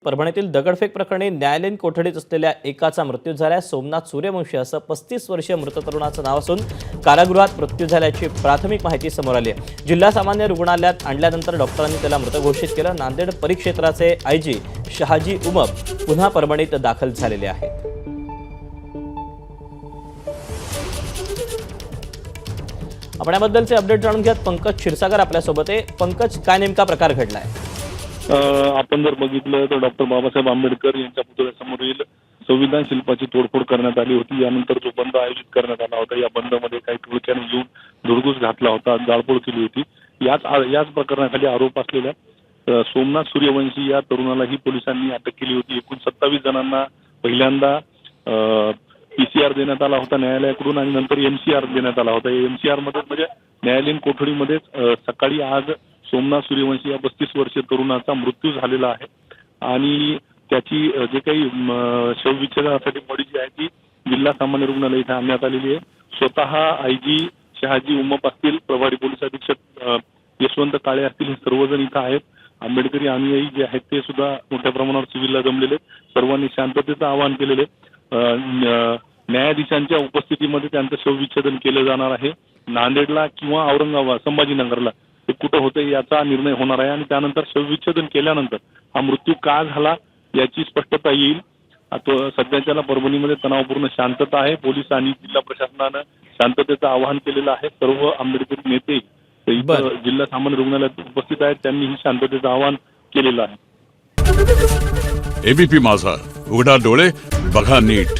परभणीतील दगडफेक प्रकरणी न्यायालयीन कोठडीत असलेल्या एकाचा मृत्यू झाला। सोमनाथ सूर्यवंशी असं 35 वर्षीय मृत तरुणाचं नाव असून कारागृहात मृत्यू झाल्याची प्राथमिक माहिती समोर आली आहे। जिल्हा सामान्य रुग्णालयात आणल्यानंतर डॉक्टरांनी त्याला मृत घोषित केलं। नांदेड परिक्षेत्राचे आयजी शहाजी उमप पुन्हा परभणीत दाखल झालेले आहेत। आपण याबद्दलचे अपडेट जाणून घेत पंकज क्षीरसागर आपल्यासोबत आहे। पंकज, काय नेमका प्रकार घडलाय? आपण जर बघितलं तर डॉक्टर बाबासाहेब आंबेडकर यांच्या पुतळ्यासमोरील संविधान शिल्पाची तोडफोड करण्यात आली होती। यानंतर जो बंद आयोजित करण्यात आला होता, या बंदमध्ये काही टोळक्याने येऊन धुडगूस घातला होता, जाळपोळ केली होती। याच प्रकरणाखाली आरोप असलेल्या सोमनाथ सूर्यवंशी या तरुणालाही पोलिसांनी अटक केली होती। एकूण 27 जणांना पहिल्यांदा पीसीआर देण्यात आला होता न्यायालयाकडून आणि नंतर एमसीआर देण्यात आला होता। एमसीआर मध्ये म्हणजे न्यायालयीन कोठडीमध्येच सकाळी आज सोमनाथ सूर्यवंशी या 35 वर्षीय तरुणाचा मृत्यू झालेला आहे आणि त्याची जे काही शवविच्छेदनासाठी बॉडी जी आहे ती जिल्हा सामान्य रुग्णालय इथे आणण्यात आलेली आहे। स्वतः आयजी शहाजी उमप असतील, प्रभारी पोलीस अधीक्षक यशवंत काळे असतील, हे सर्वजण इथं आहेत। आंबेडकरी अनुयायी जे आहेत ते सुद्धा मोठ्या प्रमाणावर सिव्हिलला जमलेले, सर्वांनी शांततेचं आवाहन केलेले। न्यायाधीशांच्या उपस्थितीमध्ये त्यांचं शवविच्छेदन केलं जाणार आहे। नांदेडला किंवा औरंगाबाद संभाजीनगरला ते कुठं होतं याचा निर्णय होणार आहे आणि त्यानंतर शवविच्छेदन केल्यानंतर हा मृत्यू का झाला याची स्पष्टता येईल। आता सध्याच्याला परभणीमध्ये तणावपूर्ण शांतता आहे। पोलीस आणि जिल्हा प्रशासनानं शांततेचं आवाहन केलेलं आहे। सर्व आंबेडकरी नेते इथं जिल्हा सामान्य रुग्णालयात उपस्थित आहेत, त्यांनी ही शांततेचं आवाहन केलेलं आहे। एबीपी माझा, उघडा डोळे बघा नीट।